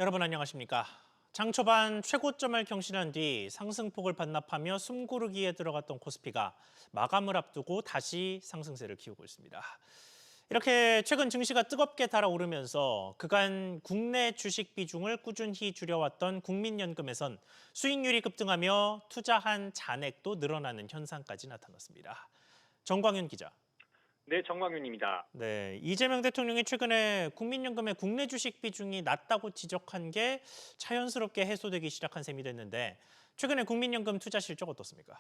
여러분 안녕하십니까? 장 초반 최고점을 경신한 뒤 상승폭을 반납하며 숨고르기에 들어갔던 코스피가 마감을 앞두고 다시 상승세를 키우고 있습니다. 이렇게 최근 증시가 뜨겁게 달아오르면서 그간 국내 주식 비중을 꾸준히 줄여왔던 국민연금에선 수익률이 급등하며 투자한 잔액도 늘어나는 현상까지 나타났습니다. 정광윤 기자. 네, 정광윤입니다. 네, 이재명 대통령이 최근에 국민연금의 국내 주식 비중이 낮다고 지적한 게 자연스럽게 해소되기 시작한 셈이 됐는데 최근에 국민연금 투자 실적 어떻습니까?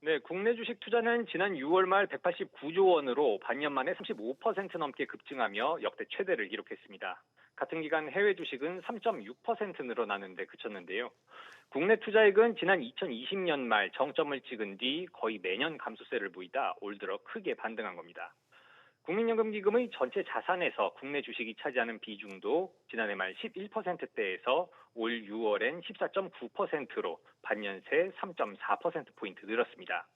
네, 국내 주식 투자는 지난 6월 말 189조 원으로 반년 만에 35% 넘게 급증하며 역대 최대를 기록했습니다. 같은 기간 해외 주식은 3.6% 늘어나는 데 그쳤는데요. 국내 투자액은 지난 2020년 말 정점을 찍은 뒤 거의 매년 감소세를 보이다 올 들어 크게 반등한 겁니다. 국민연금기금의 전체 자산에서 국내 주식이 차지하는 비중도 지난해 말 11%대에서 올 6월엔 14.9%로 반년 새 3.4%포인트 늘었습니다.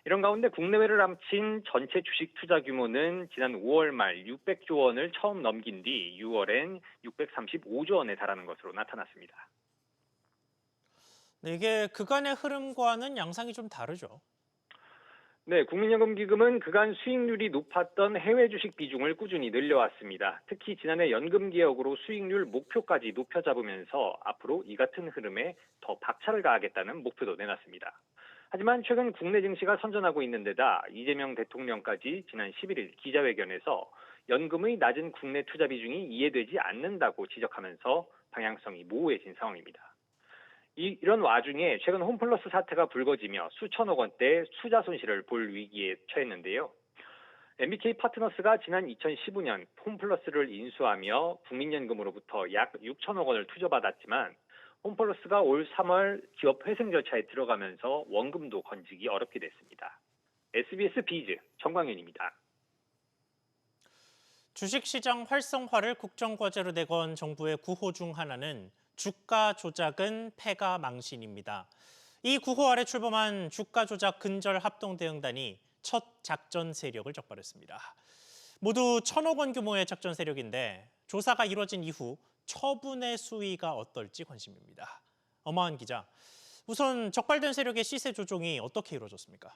이런 가운데 국내외를 합친 전체 주식 투자 규모는 지난 5월 말 600조 원을 처음 넘긴 뒤 6월엔 635조 원에 달하는 것으로 나타났습니다. 네, 이게 그간의 흐름과는 양상이 좀 다르죠. 네, 국민연금기금은 그간 수익률이 높았던 해외 주식 비중을 꾸준히 늘려왔습니다. 특히 지난해 연금개혁으로 수익률 목표까지 높여 잡으면서 앞으로 이 같은 흐름에 더 박차를 가하겠다는 목표도 내놨습니다. 하지만 최근 국내 증시가 선전하고 있는 데다 이재명 대통령까지 지난 11일 기자회견에서 연금의 낮은 국내 투자 비중이 이해되지 않는다고 지적하면서 방향성이 모호해진 상황입니다. 이런 와중에 최근 홈플러스 사태가 불거지며 수천억 원대 투자 손실을 볼 위기에 처했는데요. MBK 파트너스가 지난 2015년 홈플러스를 인수하며 국민연금으로부터 약 6천억 원을 투자받았지만 홈플러스가 올 3월 기업 회생 절차에 들어가면서 원금도 건지기 어렵게 됐습니다. SBS 비즈 정광윤입니다. 주식시장 활성화를 국정과제로 내건 정부의 구호 중 하나는 주가 조작은 패가 망신입니다. 이 구호 아래 출범한 주가 조작 근절 합동대응단이 첫 작전 세력을 적발했습니다. 모두 1,000억 원 규모의 작전 세력인데 조사가 이뤄진 이후 처분의 수위가 어떨지 관심입니다. 엄하은 기자, 우선 적발된 세력의 시세 조종이 어떻게 이루어졌습니까?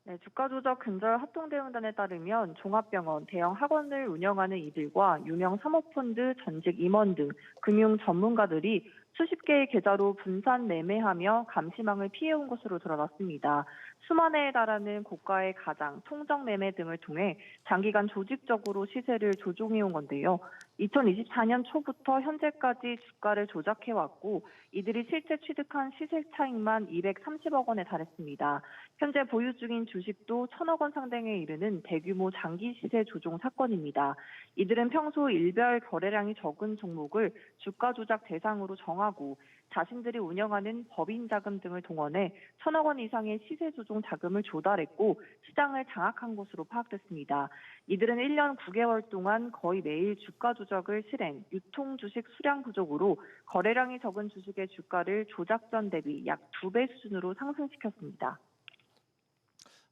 네, 주가 조작 근절 합동대응단에 따르면 종합병원, 대형 학원을 운영하는 이들과 유명 사모펀드, 전직 임원 등 금융 전문가들이 수십 개의 계좌로 분산 매매하며 감시망을 피해온 것으로 드러났습니다. 수만 회에 달하는 고가의 가장, 통정 매매 등을 통해 장기간 조직적으로 시세를 조종해온 건데요. 2024년 초부터 현재까지 주가를 조작해왔고 이들이 실제 취득한 시세 차익만 230억 원에 달했습니다. 현재 보유 중인 주식도 1,000억 원 상당에 이르는 대규모 장기 시세 조종 사건입니다. 이들은 평소 일별 거래량이 적은 종목을 주가 조작 대상으로 정하고 자신들이 운영하는 법인 자금 등을 동원해 1,000억 원 이상의 시세 조종 자금을 조달했고 시장을 장악한 것으로 파악됐습니다. 이들은 1년 9개월 동안 거의 매일 주가 조작을 실행, 유통 주식 수량 부족으로 거래량이 적은 주식의 주가를 조작 전 대비 약 2배 수준으로 상승시켰습니다.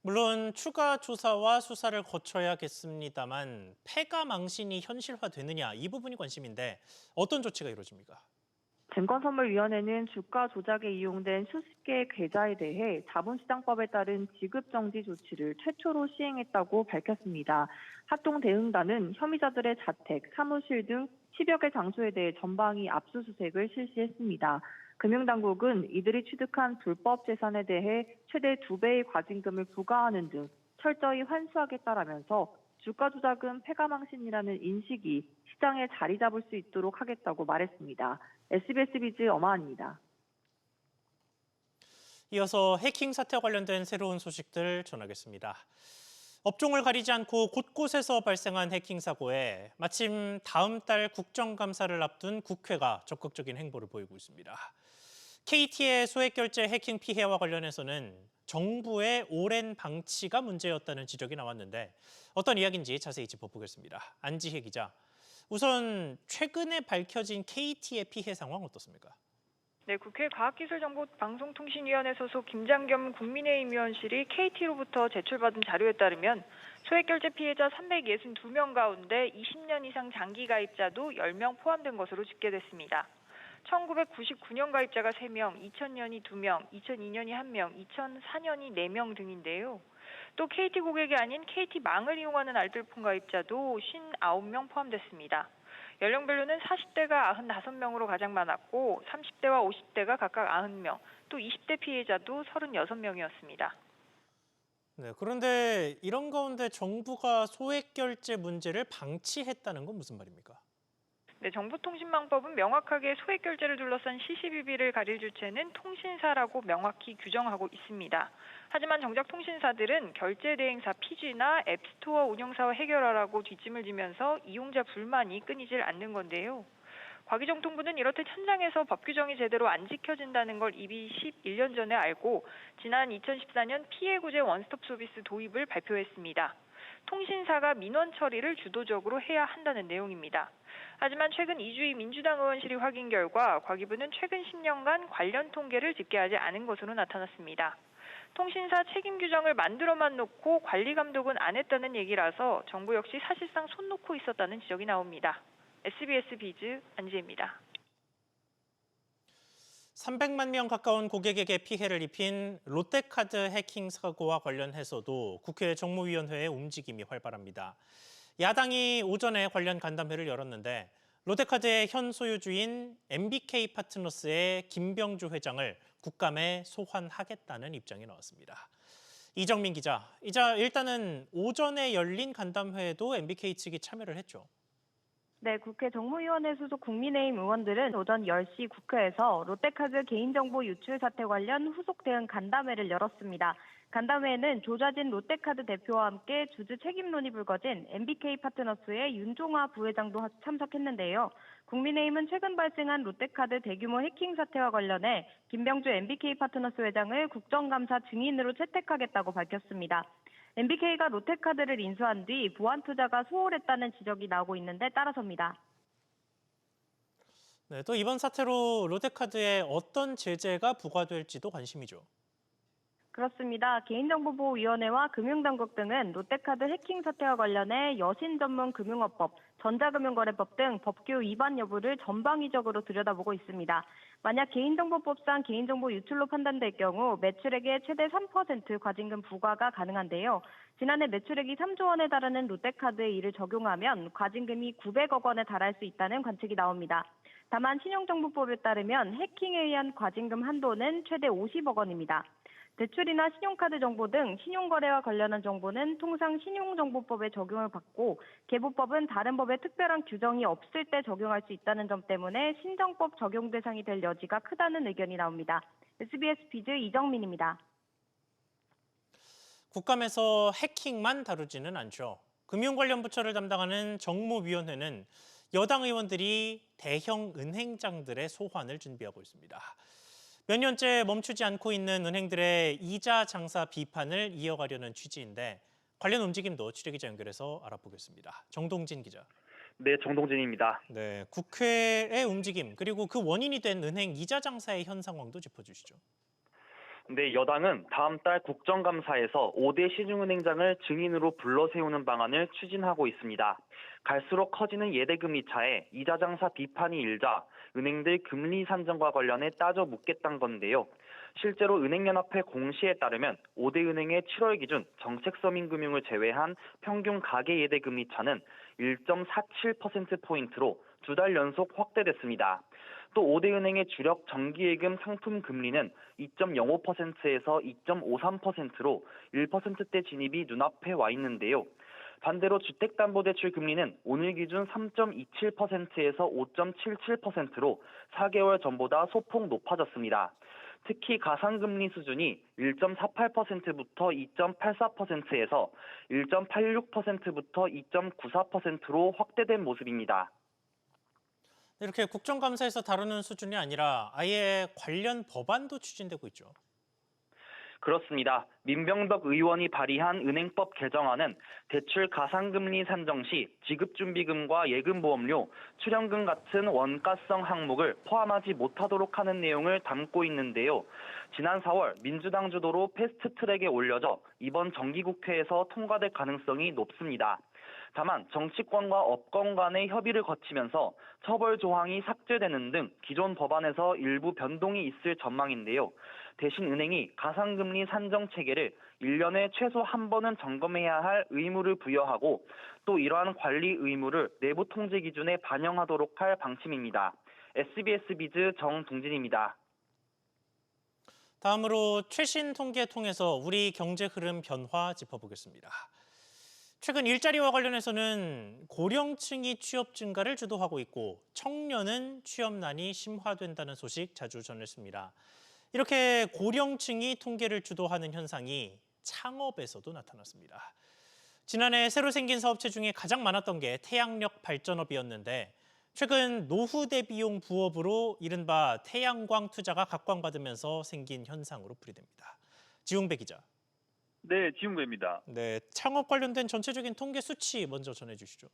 물론 추가 조사와 수사를 거쳐야겠습니다만 패가 망신이 현실화되느냐 이 부분이 관심인데 어떤 조치가 이루어집니까? 증권선물위원회는 주가 조작에 이용된 수십 개의 계좌에 대해 자본시장법에 따른 지급정지 조치를 최초로 시행했다고 밝혔습니다. 합동대응단은 혐의자들의 자택, 사무실 등 10여 개 장소에 대해 전방위 압수수색을 실시했습니다. 금융당국은 이들이 취득한 불법 재산에 대해 최대 2배의 과징금을 부과하는 등 철저히 환수하겠다라면서 주가 조작은 패가망신이라는 인식이 시장에 자리 잡을 수 있도록 하겠다고 말했습니다. SBS 비즈 엄하은입니다. 이어서 해킹 사태와 관련된 새로운 소식들 전하겠습니다. 업종을 가리지 않고 곳곳에서 발생한 해킹 사고에 마침 다음 달 국정감사를 앞둔 국회가 적극적인 행보를 보이고 있습니다. KT의 소액 결제 해킹 피해와 관련해서는 정부의 오랜 방치가 문제였다는 지적이 나왔는데 어떤 이야기인지 자세히 짚어보겠습니다. 안지혜 기자, 우선 최근에 밝혀진 KT의 피해 상황 어떻습니까? 네, 국회 과학기술정보방송통신위원회 소속 김장겸 국민의힘 의원실이 KT로부터 제출받은 자료에 따르면 소액결제 피해자 362명 가운데 20년 이상 장기 가입자도 10명 포함된 것으로 집계됐습니다. 1999년 가입자가 3명, 2000년이 2명, 2002년이 1명, 2004년이 4명 등인데요. 또 KT 고객이 아닌 KT망을 이용하는 알뜰폰 가입자도 59명 포함됐습니다. 연령별로는 40대가 95명으로 가장 많았고 30대와 50대가 각각 90명, 또 20대 피해자도 36명이었습니다. 네, 그런데 이런 가운데 정부가 소액 결제 문제를 방치했다는 건 무슨 말입니까? 네, 정보통신망법은 명확하게 소액결제를 둘러싼 시시비비를 가릴 주체는 통신사라고 명확히 규정하고 있습니다. 하지만 정작 통신사들은 결제 대행사 피지나 앱스토어 운영사와 해결하라고 뒷짐을 지면서 이용자 불만이 끊이질 않는 건데요. 과기정통부는 이렇듯 현장에서 법 규정이 제대로 안 지켜진다는 걸 이미 11년 전에 알고 지난 2014년 피해구제 원스톱 서비스 도입을 발표했습니다. 통신사가 민원 처리를 주도적으로 해야 한다는 내용입니다. 하지만 최근 이주희 민주당 의원실이 확인 결과 과기부는 최근 10년간 관련 통계를 집계하지 않은 것으로 나타났습니다. 통신사 책임 규정을 만들어만 놓고 관리 감독은 안 했다는 얘기라서 정부 역시 사실상 손 놓고 있었다는 지적이 나옵니다. SBS 비즈 안지혜입니다. 300만 명 가까운 고객에게 피해를 입힌 롯데카드 해킹 사고와 관련해서도 국회 정무위원회의 움직임이 활발합니다. 야당이 오전에 관련 간담회를 열었는데 롯데카드의 현 소유주인 MBK 파트너스의 김병주 회장을 국감에 소환하겠다는 입장이 나왔습니다. 이정민 기자, 일단은 오전에 열린 간담회에도 MBK 측이 참여를 했죠. 네, 국회 정무위원회 소속 국민의힘 의원들은 오전 10시 국회에서 롯데카드 개인정보 유출 사태 관련 후속 대응 간담회를 열었습니다. 간담회에는 조좌진 롯데카드 대표와 함께 주주 책임 논의를 거진 MBK 파트너스의 윤종화 부회장도 참석했는데요. 국민의힘은 최근 발생한 롯데카드 대규모 해킹 사태와 관련해 김병주 MBK 파트너스 회장을 국정감사 증인으로 채택하겠다고 밝혔습니다. MBK가 롯데카드를 인수한 뒤 보안 투자가 소홀했다는 지적이 나오고 있는데 따라서입니다. 네, 또 이번 사태로 롯데카드에 어떤 제재가 부과될지도 관심이죠. 그렇습니다. 개인정보보호위원회와 금융당국 등은 롯데카드 해킹 사태와 관련해 여신전문금융업법, 전자금융거래법 등 법규 위반 여부를 전방위적으로 들여다보고 있습니다. 만약 개인정보법상 개인정보 유출로 판단될 경우 매출액의 최대 3% 과징금 부과가 가능한데요. 지난해 매출액이 3조 원에 달하는 롯데카드에 이를 적용하면 과징금이 900억 원에 달할 수 있다는 관측이 나옵니다. 다만 신용정보법에 따르면 해킹에 의한 과징금 한도는 최대 50억 원입니다. 대출이나 신용카드 정보 등 신용거래와 관련한 정보는 통상 신용정보법에 적용을 받고 개보법은 다른 법에 특별한 규정이 없을 때 적용할 수 있다는 점 때문에 신정법 적용 대상이 될 여지가 크다는 의견이 나옵니다. SBS 비즈 이정민입니다. 국감에서 해킹만 다루지는 않죠. 금융 관련 부처를 담당하는 정무위원회는 여당 의원들이 대형 은행장들의 소환을 준비하고 있습니다. 몇 년째 멈추지 않고 있는 은행들의 이자 장사 비판을 이어가려는 취지인데 관련 움직임도 취재기자 연결해서 알아보겠습니다. 정동진 기자. 네, 정동진입니다. 네, 국회의 움직임 그리고 그 원인이 된 은행 이자 장사의 현 상황도 짚어주시죠. 네, 여당은 다음 달 국정감사에서 5대 시중은행장을 증인으로 불러 세우는 방안을 추진하고 있습니다. 갈수록 커지는 예대금리 차에 이자 장사 비판이 일자 은행들 금리 산정과 관련해 따져 묻겠다는 건데요. 실제로 은행연합회 공시에 따르면 5대 은행의 7월 기준 정책 서민금융을 제외한 평균 가계 예대금리 차는 1.47%포인트로 두 달 연속 확대됐습니다. 또 5대 은행의 주력 정기예금 상품 금리는 2.05%에서 2.53%로 1%대 진입이 눈앞에 와 있는데요. 반대로 주택담보대출 금리는 오늘 기준 3.27%에서 5.77%로 4개월 전보다 소폭 높아졌습니다. 특히 가상금리 수준이 1.48%부터 2.84%에서 1.86%부터 2.94%로 확대된 모습입니다. 이렇게 국정감사에서 다루는 수준이 아니라 아예 관련 법안도 추진되고 있죠. 그렇습니다. 민병덕 의원이 발의한 은행법 개정안은 대출 가상금리 산정 시 지급준비금과 예금보험료, 출연금 같은 원가성 항목을 포함하지 못하도록 하는 내용을 담고 있는데요. 지난 4월 민주당 주도로 패스트트랙에 올려져 이번 정기국회에서 통과될 가능성이 높습니다. 다만 정치권과 업권 간의 협의를 거치면서 처벌 조항이 삭제되는 등 기존 법안에서 일부 변동이 있을 전망인데요. 대신 은행이 가상금리 산정 체계를 1년에 최소 한 번은 점검해야 할 의무를 부여하고 또 이러한 관리 의무를 내부 통제 기준에 반영하도록 할 방침입니다. SBS 비즈 정동진입니다. 다음으로 최신 통계 통해서 우리 경제 흐름 변화 짚어보겠습니다. 최근 일자리와 관련해서는 고령층이 취업 증가를 주도하고 있고 청년은 취업난이 심화된다는 소식 자주 전했습니다. 이렇게 고령층이 통계를 주도하는 현상이 창업에서도 나타났습니다. 지난해 새로 생긴 사업체 중에 가장 많았던 게 태양력 발전업이었는데 최근 노후 대비용 부업으로 이른바 태양광 투자가 각광받으면서 생긴 현상으로 풀이됩니다. 지웅배 기자. 네, 지웅배입니다. 네, 창업 관련된 전체적인 통계 수치 먼저 전해주시죠.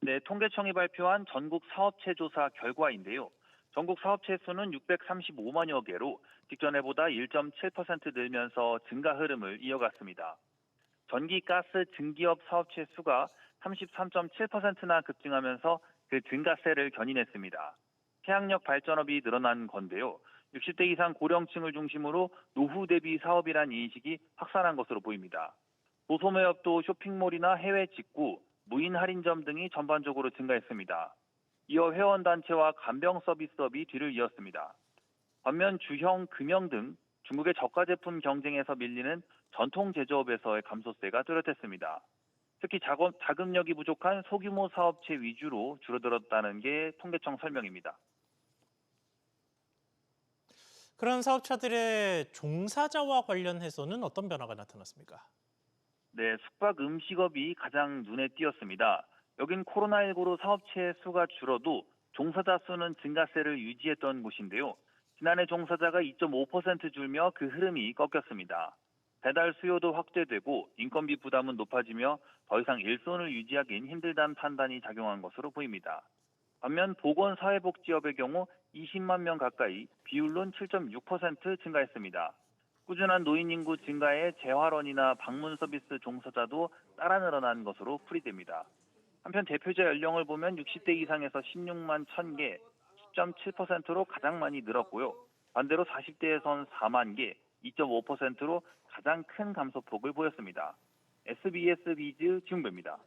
네, 통계청이 발표한 전국 사업체 조사 결과인데요. 전국 사업체 수는 635만여 개로 직전해보다 1.7% 늘면서 증가 흐름을 이어갔습니다. 전기, 가스, 증기업 사업체 수가 33.7%나 급증하면서 그 증가세를 견인했습니다. 태양력 발전업이 늘어난 건데요. 60대 이상 고령층을 중심으로 노후 대비 사업이란 인식이 확산한 것으로 보입니다. 도소매업도 쇼핑몰이나 해외 직구, 무인 할인점 등이 전반적으로 증가했습니다. 이어 회원단체와 간병 서비스업이 뒤를 이었습니다. 반면 주형, 금형 등 중국의 저가 제품 경쟁에서 밀리는 전통 제조업에서의 감소세가 뚜렷했습니다. 특히 자금력이 부족한 소규모 사업체 위주로 줄어들었다는 게 통계청 설명입니다. 그런 사업자들의 종사자와 관련해서는 어떤 변화가 나타났습니까? 네, 숙박 음식업이 가장 눈에 띄었습니다. 여긴 코로나19로 사업체 수가 줄어도 종사자 수는 증가세를 유지했던 곳인데요. 지난해 종사자가 2.5% 줄며 그 흐름이 꺾였습니다. 배달 수요도 확대되고 인건비 부담은 높아지며 더 이상 일손을 유지하기는 힘들다는 판단이 작용한 것으로 보입니다. 반면 보건사회복지업의 경우 20만 명 가까이 비율론 7.6% 증가했습니다. 꾸준한 노인 인구 증가에 재활원이나 방문 서비스 종사자도 따라 늘어난 것으로 풀이됩니다. 한편 대표자 연령을 보면 60대 이상에서 16만 1000개, 10.7%로 가장 많이 늘었고요. 반대로 40대에선 4만 개, 2.5%로 가장 큰 감소폭을 보였습니다. SBS 비즈 지웅배입니다.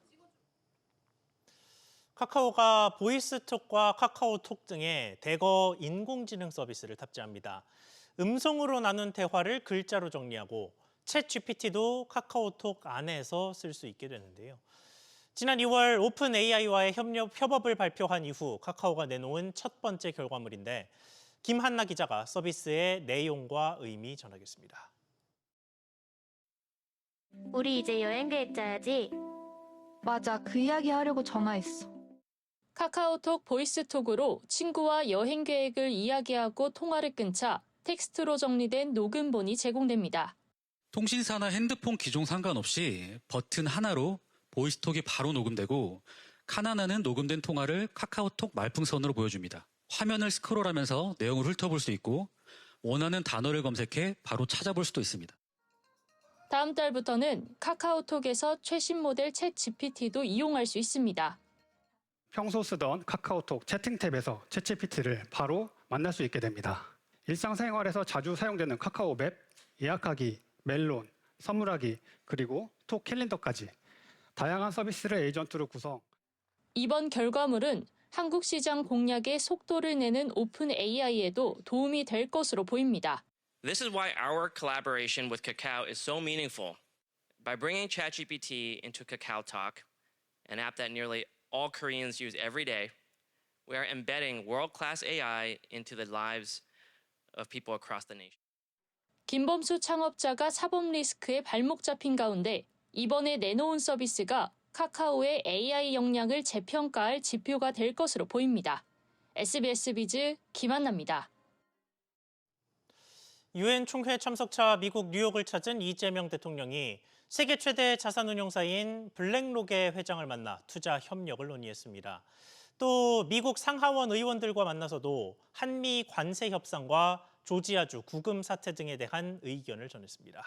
카카오가 보이스톡과 카카오톡 등의 대거 인공지능 서비스를 탑재합니다. 음성으로 나눈 대화를 글자로 정리하고 챗 GPT도 카카오톡 안에서 쓸 수 있게 되는데요. 지난 2월 오픈 AI와의 협업을 발표한 이후 카카오가 내놓은 첫 번째 결과물인데 김한나 기자가 서비스의 내용과 의미 전하겠습니다. 우리 이제 여행 계획 짜야지. 맞아, 그 이야기 하려고 전화했어. 카카오톡 보이스톡으로 친구와 여행 계획을 이야기하고 통화를 끊자 텍스트로 정리된 녹음본이 제공됩니다. 통신사나 핸드폰 기종 상관없이 버튼 하나로 보이스톡이 바로 녹음되고 칸 하나는 녹음된 통화를 카카오톡 말풍선으로 보여줍니다. 화면을 스크롤하면서 내용을 훑어볼 수 있고 원하는 단어를 검색해 바로 찾아볼 수도 있습니다. 다음 달부터는 카카오톡에서 최신 모델 챗 GPT도 이용할 수 있습니다. 평소 쓰던 카카오톡 채팅 탭에서 챗 GPT를 바로 만날 수 있게 됩니다. 일상생활에서 자주 사용되는 카카오 맵, 예약하기, 멜론, 선물하기, 그리고 톡 캘린더까지 다양한 서비스를 에이전트로 구성. 이번 결과물은 한국 시장 공략에 속도를 내는 오픈 AI에도 도움이 될 것으로 보입니다. This is why our collaboration with Kakao is so meaningful. By bringing ChatGPT into KakaoTalk, an app that nearly all Koreans use every day, we are embedding world-class AI into the lives of people across the nation. 김범수 창업자가 사법 리스크에 발목 잡힌 가운데 이번에 내놓은 서비스가 카카오의 AI 역량을 재평가할 지표가 될 것으로 보입니다. SBS 비즈 김한나입니다. 유엔 총회 참석차 미국 뉴욕을 찾은 이재명 대통령이 세계 최대 자산운용사인 블랙록의 회장을 만나 투자 협력을 논의했습니다. 또 미국 상하원 의원들과 만나서도 한미 관세 협상과 조지아주 구금 사태 등에 대한 의견을 전했습니다.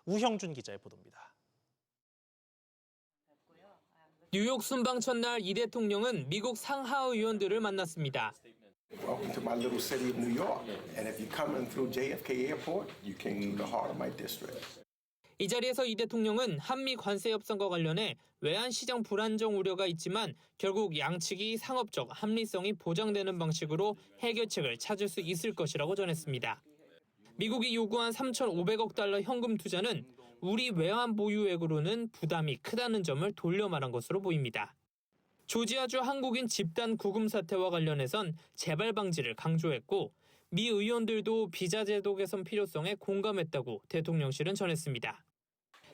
우형준 기자의 보도입니다. 뉴욕 순방 첫날 이 대통령은 미국 상하의원들을 만났습니다. Welcome to my little city of New York. And if you're coming through JFK Airport, you came to the heart of my district. 이 자리에서 이 대통령은 한미 관세 협상과 관련해 외환 시장 불안정 우려가 있지만 결국 양측이 상업적 합리성이 보장되는 방식으로 해결책을 찾을 수 있을 것이라고 전했습니다. 미국이 요구한 3,500억 달러 현금 투자는 우리 외환 보유액으로는 부담이 크다는 점을 돌려 말한 것으로 보입니다. 조지아주 한국인 집단 구금 사태와 관련해선 재발 방지를 강조했고 미 의원들도 비자 제도 개선 필요성에 공감했다고 대통령실은 전했습니다.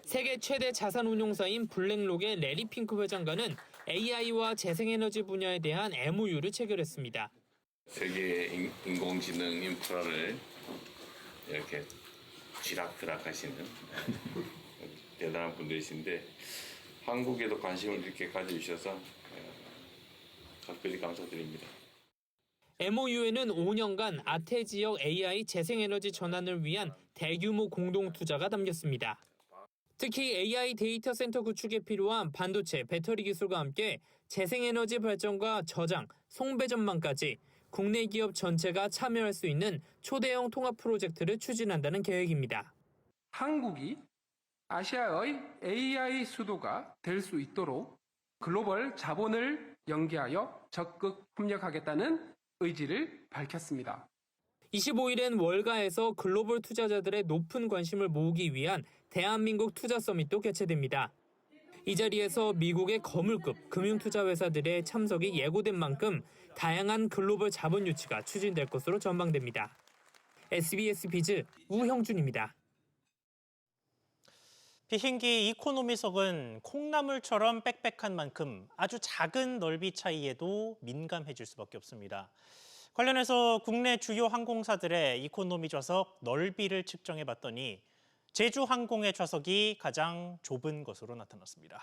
세계 최대 자산운용사인 블랙록의 레리 핑크 회장과는 AI와 재생에너지 분야에 대한 MOU를 체결했습니다. 세계 인공지능 인프라를 이렇게 쥐락드락 하시는 대단한 분들이신데 한국에도 관심을 이렇게 가져주셔서 각별히 감사드립니다. MOU에는 5년간 아태 지역 AI 재생에너지 전환을 위한 대규모 공동 투자가 담겼습니다. 특히 AI 데이터 센터 구축에 필요한 반도체, 배터리 기술과 함께 재생에너지 발전과 저장, 송배 전망까지 국내 기업 전체가 참여할 수 있는 초대형 통합 프로젝트를 추진한다는 계획입니다. 한국이 아시아의 AI 수도가 될 수 있도록 글로벌 자본을 연계하여 적극 협력하겠다는 의지를 밝혔습니다. 25일엔 월가에서 글로벌 투자자들의 높은 관심을 모으기 위한 대한민국 투자 서밋도 개최됩니다. 이 자리에서 미국의 거물급 금융투자회사들의 참석이 예고된 만큼 다양한 글로벌 자본 유치가 추진될 것으로 전망됩니다. SBS 비즈 우형준입니다. 비행기 이코노미석은 콩나물처럼 빽빽한 만큼 아주 작은 넓이 차이에도 민감해질 수밖에 없습니다. 관련해서 국내 주요 항공사들의 이코노미 좌석 넓이를 측정해 봤더니 제주항공의 좌석이 가장 좁은 것으로 나타났습니다.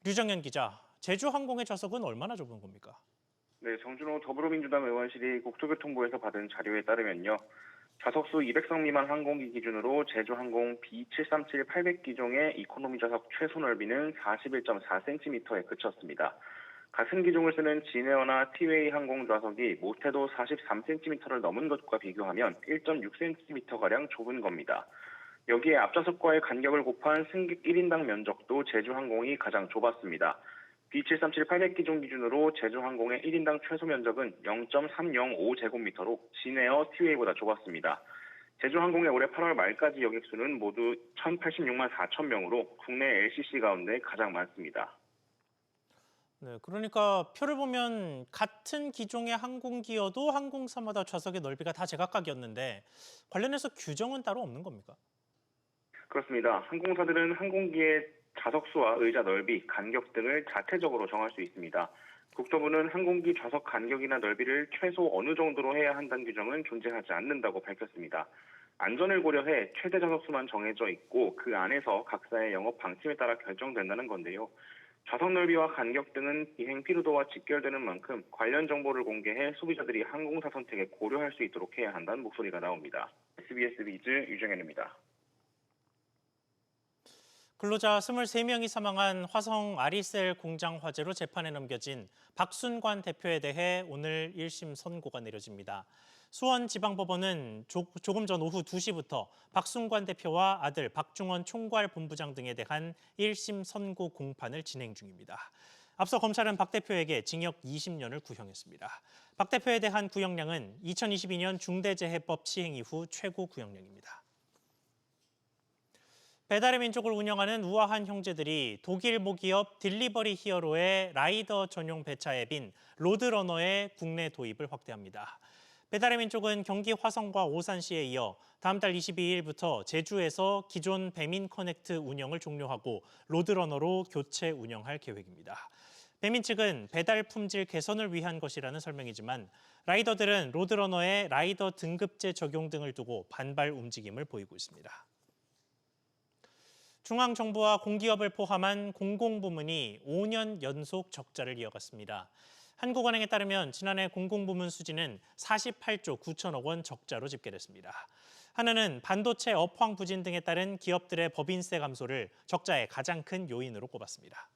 류정현 기자, 제주항공의 좌석은 얼마나 좁은 겁니까? 네, 정준호 더불어민주당 의원실이 국토교통부에서 받은 자료에 따르면요. 좌석수 200석 미만 항공기 기준으로 제주항공 B737-800 기종의 이코노미 좌석 최소 넓이는 41.4cm에 그쳤습니다. 같은 기종을 쓰는 진에어나 티웨이 항공 좌석이 못해도 43cm를 넘은 것과 비교하면 1.6cm가량 좁은 겁니다. 여기에 앞좌석과의 간격을 곱한 승객 1인당 면적도 제주항공이 가장 좁았습니다. B737-800 기종 기준으로 제주항공의 1인당 최소 면적은 0.305제곱미터로 진에어 티웨이보다 좁았습니다. 제주항공의 올해 8월 말까지 여객수는 모두 1,086만 4천 명으로 국내 LCC 가운데 가장 많습니다. 네, 그러니까 표를 보면 같은 기종의 항공기여도 항공사마다 좌석의 넓이가 다 제각각이었는데 관련해서 규정은 따로 없는 겁니까? 그렇습니다. 항공사들은 항공기의 좌석수와 의자 넓이, 간격 등을 자체적으로 정할 수 있습니다. 국토부는 항공기 좌석 간격이나 넓이를 최소 어느 정도로 해야 한다는 규정은 존재하지 않는다고 밝혔습니다. 안전을 고려해 최대 좌석수만 정해져 있고 그 안에서 각사의 영업 방침에 따라 결정된다는 건데요. 좌석 넓이와 간격 등은 비행 피로도와 직결되는 만큼 관련 정보를 공개해 소비자들이 항공사 선택에 고려할 수 있도록 해야 한다는 목소리가 나옵니다. SBS 비즈 유정현입니다. 근로자 23명이 사망한 화성 아리셀 공장 화재로 재판에 넘겨진 박순관 대표에 대해 오늘 1심 선고가 내려집니다. 수원지방법원은 조금 전 오후 2시부터 박순관 대표와 아들 박중원 총괄본부장 등에 대한 1심 선고 공판을 진행 중입니다. 앞서 검찰은 박 대표에게 징역 20년을 구형했습니다. 박 대표에 대한 구형량은 2022년 중대재해법 시행 이후 최고 구형량입니다. 배달의 민족을 운영하는 우아한 형제들이 독일 모기업 딜리버리 히어로의 라이더 전용 배차 앱인 로드러너의 국내 도입을 확대합니다. 배달의 민족은 경기 화성과 오산시에 이어 다음 달 22일부터 제주에서 기존 배민 커넥트 운영을 종료하고 로드러너로 교체 운영할 계획입니다. 배민 측은 배달 품질 개선을 위한 것이라는 설명이지만 라이더들은 로드러너의 라이더 등급제 적용 등을 두고 반발 움직임을 보이고 있습니다. 중앙정부와 공기업을 포함한 공공부문이 5년 연속 적자를 이어갔습니다. 한국은행에 따르면 지난해 공공부문 수지는 48조 9천억 원 적자로 집계됐습니다. 한은은 반도체 업황 부진 등에 따른 기업들의 법인세 감소를 적자의 가장 큰 요인으로 꼽았습니다.